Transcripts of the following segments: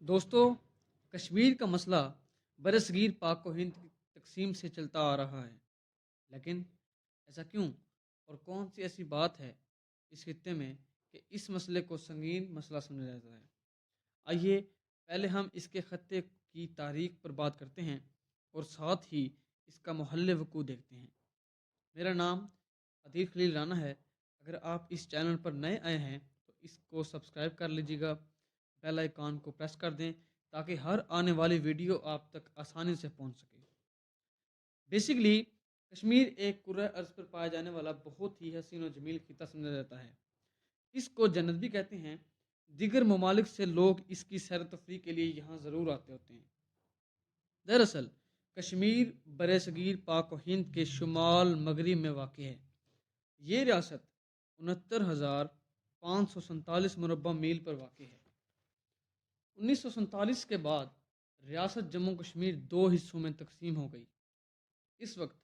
دوستو، کشمیر کا مسئلہ برصغیر پاک و ہند کی تقسیم سے چلتا آ رہا ہے، لیکن ایسا کیوں اور کون سی ایسی بات ہے اس خطے میں کہ اس مسئلے کو سنگین مسئلہ سمجھا جاتا ہے؟ آئیے پہلے ہم اس کے خطے کی تاریخ پر بات کرتے ہیں اور ساتھ ہی اس کا محل وقوع دیکھتے ہیں۔ میرا نام عدیل خلیل رانا ہے۔ اگر آپ اس چینل پر نئے آئے ہیں تو اس کو سبسکرائب کر لیجیے گا، بیل آئیکن کو پریس کر دیں تاکہ ہر آنے والی ویڈیو آپ تک آسانی سے پہنچ سکے۔ بیسیکلی کشمیر ایک کرۂ ارض پر پایا جانے والا بہت ہی حسین و جمیل خطہ سمجھا جاتا ہے۔ اس کو جنت بھی کہتے ہیں۔ دیگر ممالک سے لوگ اس کی سیر و تفریح کے لیے یہاں ضرور آتے ہوتے ہیں۔ دراصل کشمیر برصغیر پاک و ہند کے شمال مغرب میں واقع ہے۔ یہ ریاست 69,547 مربع میل پر واقع ہے۔ 1947 کے بعد ریاست جموں کشمیر دو حصوں میں تقسیم ہو گئی۔ اس وقت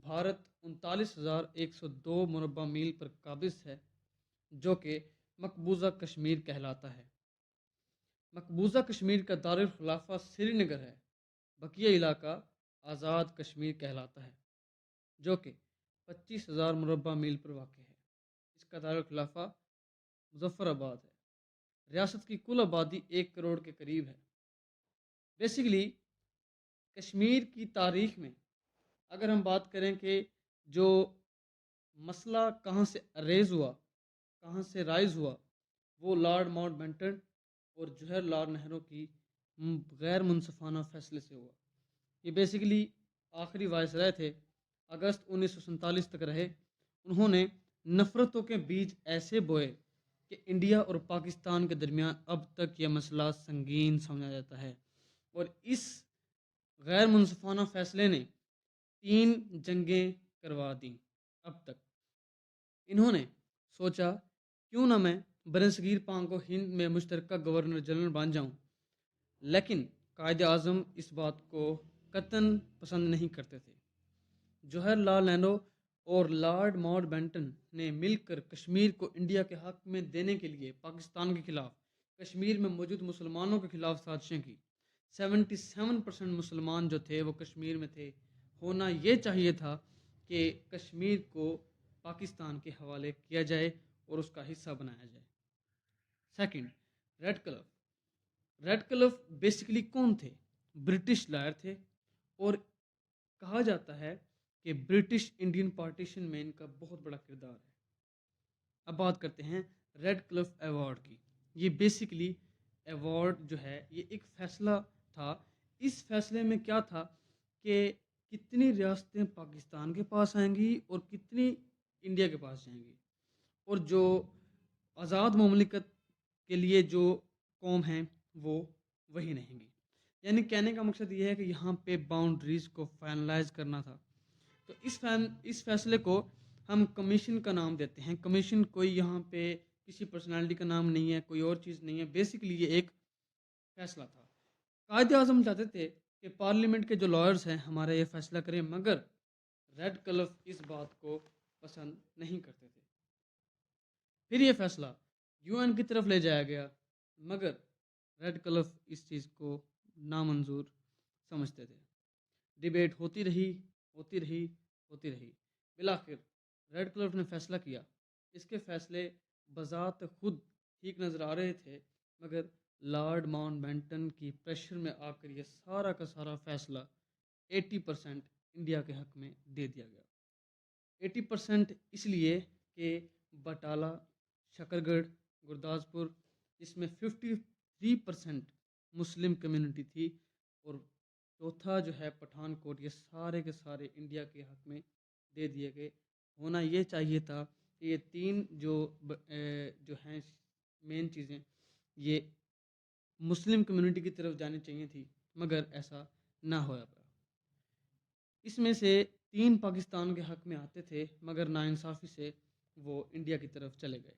بھارت 39,102 مربع میل پر قابض ہے، جو کہ مقبوضہ کشمیر کہلاتا ہے۔ مقبوضہ کشمیر کا دارالخلافہ سری نگر ہے۔ بقیہ علاقہ آزاد کشمیر کہلاتا ہے، جو کہ 25,000 مربع میل پر واقع ہے۔ اس کا دارالخلافہ مظفر آباد ہے۔ ریاست کی کل آبادی 1 کروڑ کے قریب ہے۔ بیسیکلی کشمیر کی تاریخ میں اگر ہم بات کریں کہ جو مسئلہ کہاں سے ریز ہوا، کہاں سے رائز ہوا، وہ لارڈ ماؤنٹ بیٹن اور جواہر لال نہرو کی غیر منصفانہ فیصلے سے ہوا۔ یہ بیسیکلی آخری وائسرائے تھے، اگست 1947 تک رہے۔ انہوں نے نفرتوں کے بیج ایسے بوئے کہ انڈیا اور پاکستان کے درمیان اب تک یہ مسئلہ سنگین سمجھا جاتا ہے، اور اس غیر منصفانہ فیصلے نے 3 جنگیں کروا دیں اب تک۔ انہوں نے سوچا کیوں نہ میں برصغیر پاک و ہند میں مشترکہ گورنر جنرل بن جاؤں، لیکن قائد اعظم اس بات کو قطعاً پسند نہیں کرتے تھے۔ جواہر لال نہرو اور لارڈ ماؤنٹ بیٹن نے مل کر کشمیر کو انڈیا کے حق میں دینے کے لیے پاکستان کے خلاف، کشمیر میں موجود مسلمانوں کے خلاف سازشیں کی۔ 77% مسلمان جو تھے وہ کشمیر میں تھے۔ ہونا یہ چاہیے تھا کہ کشمیر کو پاکستان کے حوالے کیا جائے اور اس کا حصہ بنایا جائے۔ سیکنڈ، ریڈ کلف۔ ریڈ کلف بیسیکلی کون تھے؟ برٹش لائر تھے، اور کہا جاتا ہے کہ برٹش انڈین پارٹیشن میں ان کا بہت بڑا کردار ہے۔ اب بات کرتے ہیں ریڈ کلف ایوارڈ کی۔ یہ بیسیکلی ایوارڈ جو ہے یہ ایک فیصلہ تھا۔ اس فیصلے میں کیا تھا کہ کتنی ریاستیں پاکستان کے پاس آئیں گی اور کتنی انڈیا کے پاس جائیں گی، اور جو آزاد مملکت کے لیے جو قوم ہیں وہ وہی رہیں گی۔ یعنی کہنے کا مقصد یہ ہے کہ یہاں پہ باؤنڈریز کو فائنلائز کرنا تھا۔ تو اس فیصلے کو ہم کمیشن کا نام دیتے ہیں۔ کمیشن کوئی یہاں پہ کسی پرسنالٹی کا نام نہیں ہے، کوئی اور چیز نہیں ہے، بیسیکلی یہ ایک فیصلہ تھا۔ قائد اعظم چاہتے تھے کہ پارلیمنٹ کے جو لائرز ہیں ہمارا یہ فیصلہ کریں، مگر ریڈ کلف اس بات کو پسند نہیں کرتے تھے۔ پھر یہ فیصلہ UN کی طرف لے جایا گیا، مگر ریڈ کلف اس چیز کو نامنظور سمجھتے تھے۔ ڈیبیٹ ہوتی رہی، ہوتی رہی، ہوتی رہی۔ بالآخر ریڈ کلف نے فیصلہ کیا۔ اس کے فیصلے بذات خود ٹھیک نظر آ رہے تھے، مگر لارڈ ماؤنٹ بیٹن کی پریشر میں آ کر یہ سارا کا سارا فیصلہ 80% انڈیا کے حق میں دے دیا گیا۔ 80% اس لیے کہ بٹالہ، شکر گڑھ، گرداسپور، جس میں 53% مسلم کمیونٹی تھی، اور چوتھا جو ہے پٹھان کوٹ، یہ سارے کے سارے انڈیا کے حق میں دے دیے گئے۔ ہونا یہ چاہیے تھا کہ یہ 3 جو ہیں مین چیزیں یہ مسلم کمیونٹی کی طرف جانی چاہیے تھی، مگر ایسا نہ ہوا پا۔ اس میں سے 3 پاکستان کے حق میں آتے تھے، مگر ناانصافی سے وہ انڈیا کی طرف چلے گئے۔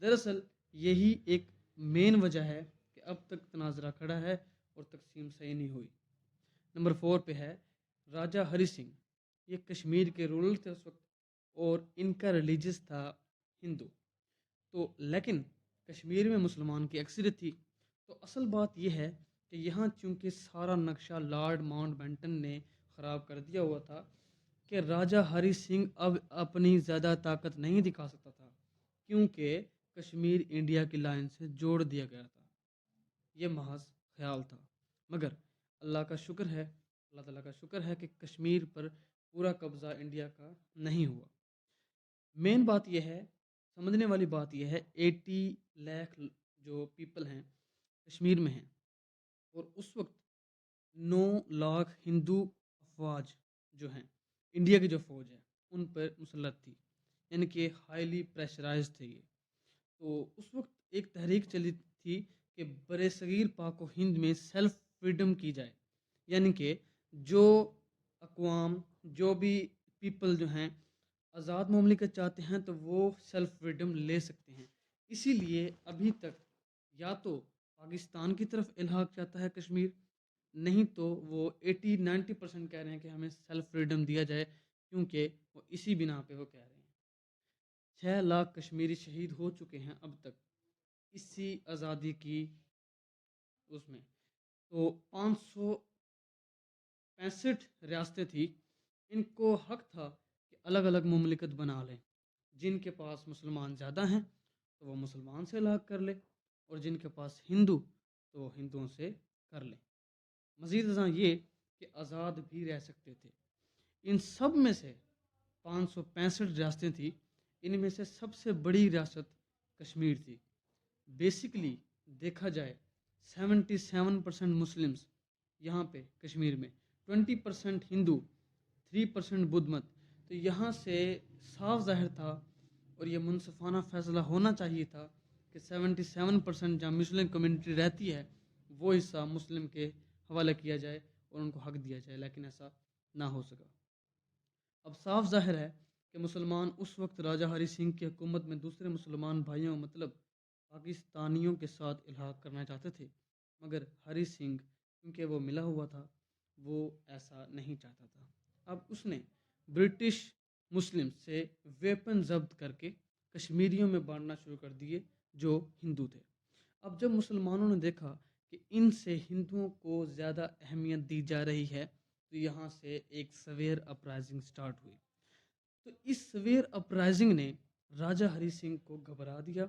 دراصل یہی ایک مین وجہ ہے کہ اب تک تناظرہ کھڑا ہے اور تقسیم صحیح نہیں ہوئی۔ نمبر 4 پہ ہے راجہ ہری سنگھ۔ یہ کشمیر کے رولر تھے اس وقت، اور ان کا ریلیجس تھا ہندو، تو لیکن کشمیر میں مسلمان کی اکثریت تھی۔ تو اصل بات یہ ہے کہ یہاں چونکہ سارا نقشہ لارڈ ماؤنٹ بیٹن نے خراب کر دیا ہوا تھا کہ راجہ ہری سنگھ اب اپنی زیادہ طاقت نہیں دکھا سکتا تھا، کیونکہ کشمیر انڈیا کی لائن سے جوڑ دیا گیا تھا۔ یہ محض خیال تھا، مگر اللہ کا شکر ہے، اللہ تعالیٰ کا شکر ہے کہ کشمیر پر پورا قبضہ انڈیا کا نہیں ہوا۔ مین بات یہ ہے، سمجھنے والی بات یہ ہے، 80 لاکھ جو پیپل ہیں کشمیر میں ہیں، اور اس وقت 9 لاکھ ہندو افواج جو ہیں، انڈیا کی جو فوج ہے ان پر مسلط تھی، یعنی کہ ہائیلی پریشرائز تھے یہ۔ تو اس وقت ایک تحریک چلی تھی کہ برِ صغیر پاک و ہند میں سیلف فریڈم کی جائے، یعنی کہ جو اقوام، جو بھی پیپل جو ہیں آزاد مملکت چاہتے ہیں تو وہ سیلف فریڈم لے سکتے ہیں۔ اسی لیے ابھی تک یا تو پاکستان کی طرف الحاق چاہتا ہے کشمیر، نہیں تو وہ 80-90% کہہ رہے ہیں کہ ہمیں سیلف فریڈم دیا جائے، کیونکہ وہ اسی بنا پہ وہ کہہ رہے ہیں۔ 6 لاکھ کشمیری شہید ہو چکے ہیں اب تک اسی آزادی کی اس میں۔ تو 565 ریاستیں تھیں، ان کو حق تھا کہ الگ الگ مملکت بنا لیں، جن کے پاس مسلمان زیادہ ہیں تو وہ مسلمان سے الحاق کر لیں، اور جن کے پاس ہندو تو وہ ہندوؤں سے کر لیں۔ مزید ازاں یہ کہ آزاد بھی رہ سکتے تھے۔ ان سب میں سے 565 ریاستیں تھیں، ان میں سے سب سے بڑی ریاست کشمیر تھی۔ بیسیکلی دیکھا جائے 77% مسلمز یہاں پہ کشمیر میں، 20% ہندو، 3% بدھ مت۔ تو یہاں سے صاف ظاہر تھا، اور یہ منصفانہ فیصلہ ہونا چاہیے تھا کہ 77% جہاں مسلم کمیونٹی رہتی ہے وہ حصہ مسلم کے حوالے کیا جائے اور ان کو حق دیا جائے، لیکن ایسا نہ ہو سکا۔ اب صاف ظاہر ہے کہ مسلمان اس وقت راجہ ہری سنگھ کی حکومت میں دوسرے مسلمان بھائیوں مطلب پاکستانیوں کے ساتھ الحاق کرنا چاہتے تھے، مگر ہری سنگھ کیونکہ وہ ملا ہوا تھا وہ ایسا نہیں چاہتا تھا۔ اب اس نے برٹش مسلم سے ویپن ضبط کر کے کشمیریوں میں بانٹنا شروع کر دیے جو ہندو تھے۔ اب جب مسلمانوں نے دیکھا کہ ان سے ہندوؤں کو زیادہ اہمیت دی جا رہی ہے تو یہاں سے ایک سویر اپرائزنگ سٹارٹ ہوئی۔ تو اس سویر اپرائزنگ نے راجہ ہری سنگھ کو گھبرا دیا،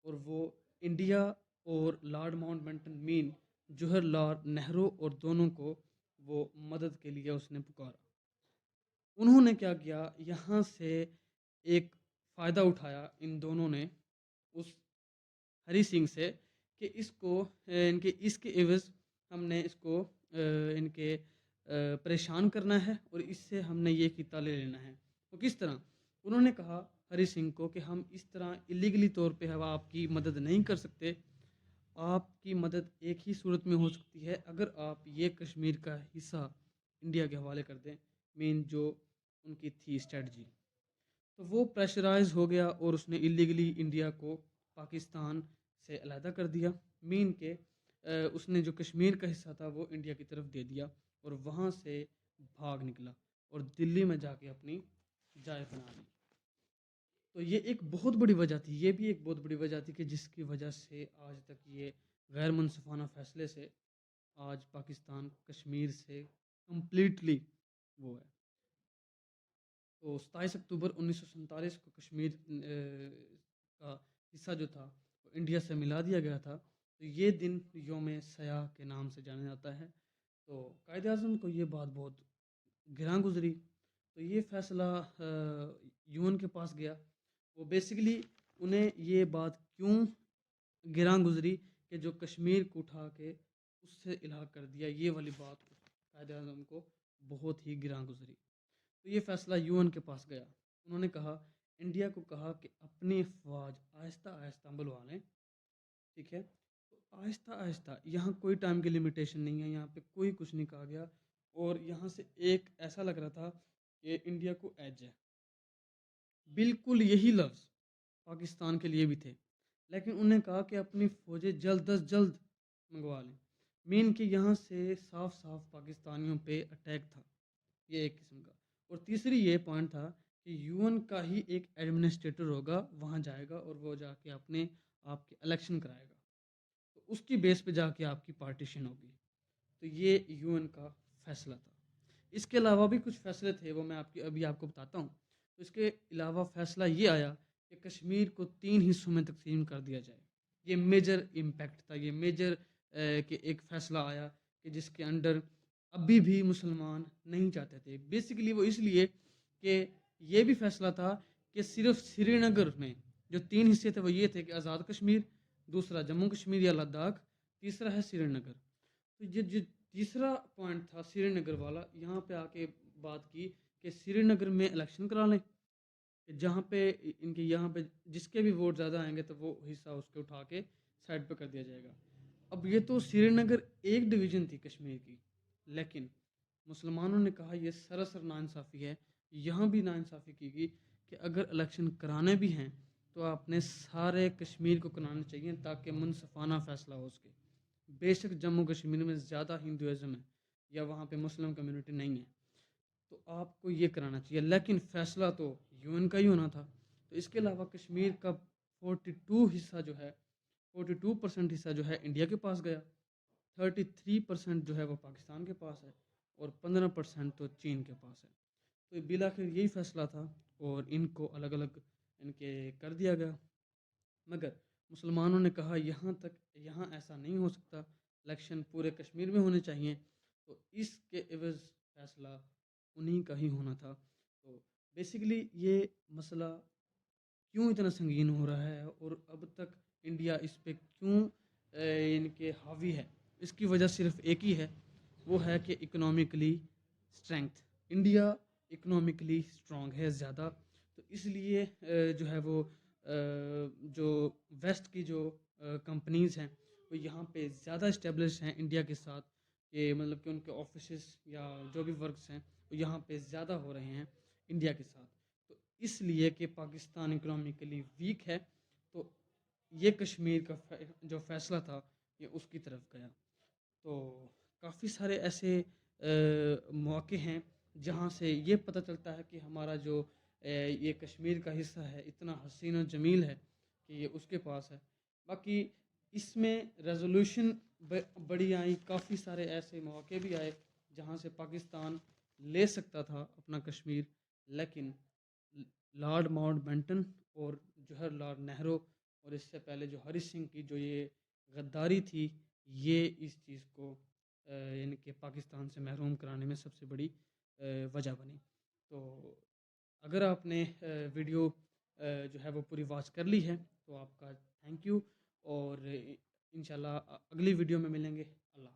اور وہ انڈیا اور لارڈ ماؤنٹ بیٹن مین جوہر لال نہرو اور دونوں کو وہ مدد کے لیے اس نے پکارا۔ انہوں نے کیا کیا، یہاں سے ایک فائدہ اٹھایا ان دونوں نے اس ہری سنگھ سے کہ اس کو اس کے عوض ہم نے اس کو ان کے پریشان کرنا ہے، اور اس سے ہم نے یہ خطہ لے لینا ہے۔ وہ کس طرح؟ انہوں نے کہا ہری سنگھ کو کہ ہم اس طرح الیگلی طور پہ آپ کی مدد نہیں کر سکتے، آپ کی مدد ایک ہی صورت میں ہو سکتی ہے اگر آپ یہ کشمیر کا حصہ انڈیا کے حوالے کر دیں، مین جو ان کی تھی اسٹریٹجی۔ تو وہ پریشرائز ہو گیا اور اس نے الیگلی انڈیا کو پاکستان سے علیحدہ کر دیا، مین کے اس نے جو کشمیر کا حصہ تھا وہ انڈیا کی طرف دے دیا، اور وہاں سے بھاگ نکلا اور دلی میں جا کے اپنی جائے بنا لی۔ تو یہ ایک بہت بڑی وجہ تھی، یہ بھی ایک بہت بڑی وجہ تھی کہ جس کی وجہ سے آج تک یہ غیر منصفانہ فیصلے سے آج پاکستان کشمیر سے کمپلیٹلی وہ ہے۔ تو 27 اکتوبر 1947 کو کشمیر کا حصہ جو تھا وہ انڈیا سے ملا دیا گیا تھا۔ تو یہ دن یوم سیاہ کے نام سے جانا جاتا ہے۔ تو قائد اعظم کو یہ بات بہت گراں گزری، تو یہ فیصلہ یون کے پاس گیا۔ وہ بیسیکلی انہیں یہ بات کیوں گراں گزری کہ جو کشمیر کو اٹھا کے اس سے الحاق کر دیا، یہ والی بات قائد اعظم کو بہت ہی گراں گزری۔ تو یہ فیصلہ یون کے پاس گیا، انہوں نے کہا انڈیا کو کہا کہ اپنی افواج آہستہ آہستہ بلوا لیں، ٹھیک ہے؟ تو آہستہ آہستہ، یہاں کوئی ٹائم کی لمیٹیشن نہیں ہے، یہاں پہ کوئی کچھ نہیں کہا گیا، اور یہاں سے ایک ایسا لگ رہا تھا کہ انڈیا کو ایج ہے۔ بالکل یہی لفظ پاکستان کے لیے بھی تھے، لیکن انہوں نے کہا کہ اپنی فوجیں جلد از جلد منگوا لیں، مین کہ یہاں سے صاف صاف پاکستانیوں پہ اٹیک تھا، یہ ایک قسم کا۔ اور تیسری یہ پوائنٹ تھا کہ یون کا ہی ایک ایڈمنسٹریٹر ہوگا، وہاں جائے گا اور وہ جا کے اپنے آپ کے الیکشن کرائے گا، تو اس کی بیس پہ جا کے آپ کی پارٹیشن ہوگی۔ تو یہ UN کا فیصلہ تھا۔ اس کے علاوہ بھی کچھ فیصلے تھے، وہ میں ابھی آپ کو بتاتا ہوں۔ تو اس کے علاوہ فیصلہ یہ آیا کہ کشمیر کو 3 حصوں میں تقسیم کر دیا جائے۔ یہ میجر امپیکٹ تھا، یہ میجر کہ ایک فیصلہ آیا کہ جس کے انڈر ابھی بھی مسلمان نہیں چاہتے تھے۔ بیسیکلی وہ اس لیے کہ یہ بھی فیصلہ تھا کہ صرف سری نگر میں جو 3 حصے تھے وہ یہ تھے کہ آزاد کشمیر، دوسرا جموں کشمیر یا لداخ، تیسرا ہے سری نگر۔ تو یہ جو تیسرا پوائنٹ تھا سری نگر والا، یہاں پہ آ کے بات کی کہ سری نگر میں الیکشن کرا لیں، کہ جہاں پہ ان کے یہاں پہ جس کے بھی ووٹ زیادہ آئیں گے تو وہ حصہ اس کے اٹھا کے سائڈ پہ کر دیا جائے گا۔ اب یہ تو سری نگر ایک ڈویژن تھی کشمیر کی، لیکن مسلمانوں نے کہا یہ سراسر ناانصافی ہے۔ یہاں بھی ناانصافی کی گئی کہ اگر الیکشن کرانے بھی ہیں تو آپ نے سارے کشمیر کو کرانے چاہیے تاکہ منصفانہ فیصلہ ہو سکے۔ بے شک جموں کشمیر میں زیادہ ہندوازم ہے یا وہاں پہ مسلم کمیونٹی نہیں ہے، تو آپ کو یہ کرانا چاہیے، لیکن فیصلہ تو UN کا ہی ہونا تھا۔ تو اس کے علاوہ کشمیر کا 42 حصہ جو ہے 42% حصہ جو ہے انڈیا کے پاس گیا، 33% جو ہے وہ پاکستان کے پاس ہے، اور 15% تو چین کے پاس ہے۔ تو بالآخر یہی فیصلہ تھا اور ان کو الگ الگ ان کے کر دیا گیا، مگر مسلمانوں نے کہا یہاں ایسا نہیں ہو سکتا، الیکشن پورے کشمیر میں ہونے چاہیے۔ تو اس کے عوض فیصلہ انہی کا ہی ہونا تھا۔ تو بیسیکلی یہ مسئلہ کیوں اتنا سنگین ہو رہا ہے اور اب تک انڈیا اس پہ کیوں ان کے حاوی ہے، اس کی وجہ صرف ایک ہی ہے، وہ ہے کہ economically strength. India economically strong ہے زیادہ، تو اس لیے جو ہے وہ جو ویسٹ کی جو کمپنیز ہیں وہ یہاں پہ زیادہ اسٹیبلش ہیں انڈیا کے ساتھ، کہ مطلب کہ ان کے آفیسز یا جو بھی ورکس ہیں وہ یہاں پہ زیادہ ہو رہے ہیں انڈیا کے ساتھ۔ تو اس لیے کہ پاکستان اکنامکلی ویک ہے، تو یہ کشمیر کا جو فیصلہ تھا یہ اس کی طرف گیا۔ تو کافی سارے ایسے مواقع ہیں جہاں سے یہ پتہ چلتا ہے کہ ہمارا جو یہ کشمیر کا حصہ ہے اتنا حسین و جمیل ہے کہ یہ اس کے پاس ہے۔ باقی اس میں ریزولوشن بڑی آئیں، کافی سارے ایسے مواقع بھی آئے جہاں سے پاکستان لے سکتا تھا اپنا کشمیر، لیکن لارڈ ماؤنٹ بیٹن اور جوہر لال نہرو اور اس سے پہلے جو ہری سنگھ کی جو یہ غداری تھی، یہ اس چیز کو یعنی کہ پاکستان سے محروم کرانے میں سب سے بڑی وجہ بنی۔ تو اگر آپ نے ویڈیو جو ہے وہ پوری واچ کر لی ہے تو آپ کا تھینک یو، اور انشاءاللہ اگلی ویڈیو میں ملیں گے۔ اللہ